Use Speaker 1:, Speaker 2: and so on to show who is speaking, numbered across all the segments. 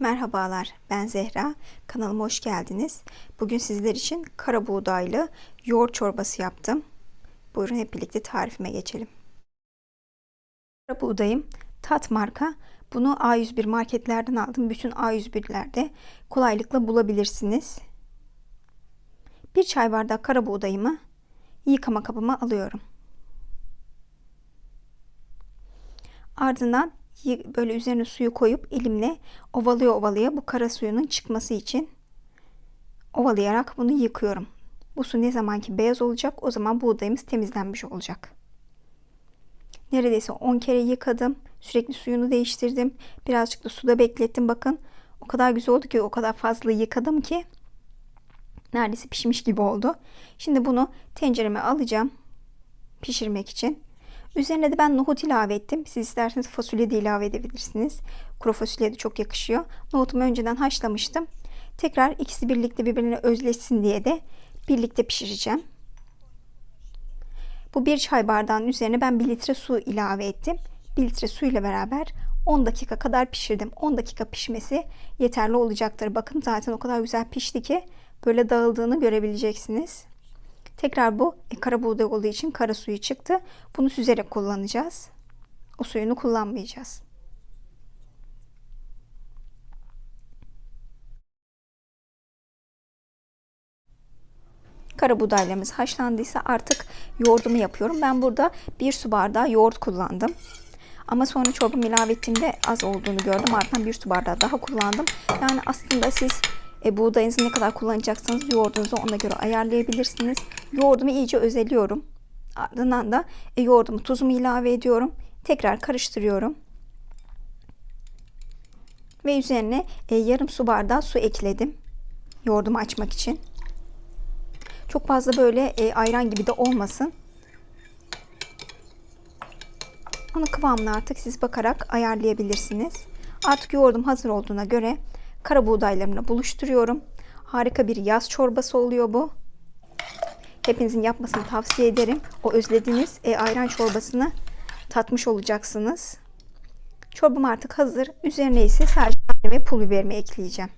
Speaker 1: Merhabalar, ben Zehra. Kanalıma hoş geldiniz. Bugün sizler için kara buğdaylı yoğurt çorbası yaptım. Buyurun hep birlikte tarifime geçelim. Kara buğdayım Tat marka. Bunu A101 marketlerden aldım. Bütün A101'lerde kolaylıkla bulabilirsiniz. Bir çay bardağı kara buğdayımı yıkama kabıma alıyorum. Ardından böyle üzerine suyu koyup elimle ovalaya bu kara suyunun çıkması için ovalayarak bunu yıkıyorum. Bu su ne zaman ki beyaz olacak, o zaman buğdayımız temizlenmiş olacak. Neredeyse 10 kere yıkadım. Sürekli suyunu değiştirdim. Birazcık da suda beklettim. Bakın o kadar güzel oldu ki, o kadar fazla yıkadım ki neredeyse pişmiş gibi oldu. Şimdi bunu tencereme alacağım pişirmek için. Üzerine de ben nohut ilave ettim. Siz isterseniz fasulye de ilave edebilirsiniz. Kuru fasulye de çok yakışıyor. Nohutumu önceden haşlamıştım. Tekrar ikisi birlikte birbirine özleşsin diye de birlikte pişireceğim. Bu bir çay bardağının üzerine ben 1 litre su ilave ettim. 1 litre su ile beraber 10 dakika kadar pişirdim. 10 dakika pişmesi yeterli olacaktır. Bakın zaten o kadar güzel pişti ki böyle dağıldığını görebileceksiniz. Tekrar bu kara buğday olduğu için kara suyu çıktı. Bunu süzerek kullanacağız. O suyunu kullanmayacağız. Kara buğdaylarımız haşlandıysa artık yoğurdumu yapıyorum. Ben burada 1 su bardağı yoğurt kullandım. Ama sonra çorbamı ilave ettiğimde az olduğunu gördüm. Ardından 1 su bardağı daha kullandım. Yani aslında siz buğdayınızı ne kadar kullanacaksanız yoğurdunuzu ona göre ayarlayabilirsiniz. Yoğurdumu iyice özeliyorum. Ardından da yoğurdumu, tuzumu ilave ediyorum. Tekrar karıştırıyorum. Ve üzerine yarım su bardağı su ekledim. Yoğurdumu açmak için. Çok fazla böyle ayran gibi de olmasın. Onun kıvamını artık siz bakarak ayarlayabilirsiniz. Artık yoğurdum hazır olduğuna göre kara buğdaylarımla buluşturuyorum. Harika bir yaz çorbası oluyor bu. Hepinizin yapmasını tavsiye ederim. O özlediğiniz ayran çorbasını tatmış olacaksınız. Çorbam artık hazır. Üzerine ise sadece nane ve pul biberimi ekleyeceğim.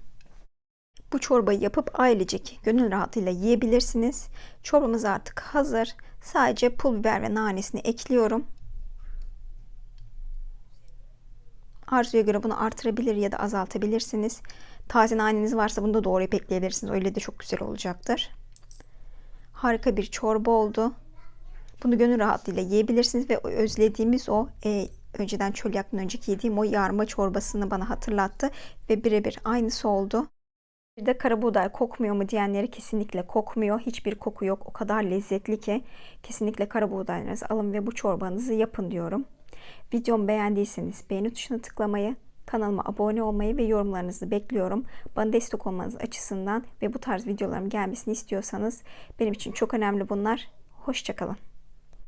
Speaker 1: Bu çorbayı yapıp ailecek gönül rahatıyla yiyebilirsiniz. Çorbamız artık hazır. Sadece pul biber ve nanesini ekliyorum. Arzuya göre bunu artırabilir ya da azaltabilirsiniz. Taze naneniz varsa bunu da doğrayıp ekleyebilirsiniz. Öyle de çok güzel olacaktır. Harika bir çorba oldu. Bunu gönül rahatlığıyla yiyebilirsiniz ve özlediğimiz o önceden çöl yakından önceki yediğim o yarma çorbasını bana hatırlattı ve birebir aynısı oldu. Bir de kara buğday kokmuyor mu diyenleri, kesinlikle kokmuyor. Hiçbir koku yok. O kadar lezzetli ki kesinlikle kara buğdaylarınızı alın ve bu çorbanızı yapın diyorum. Videomu beğendiyseniz beğeni tuşuna tıklamayı, kanalıma abone olmayı ve yorumlarınızı bekliyorum. Bana destek olmanız açısından ve bu tarz videolarım gelmesini istiyorsanız benim için çok önemli bunlar. Hoşça kalın.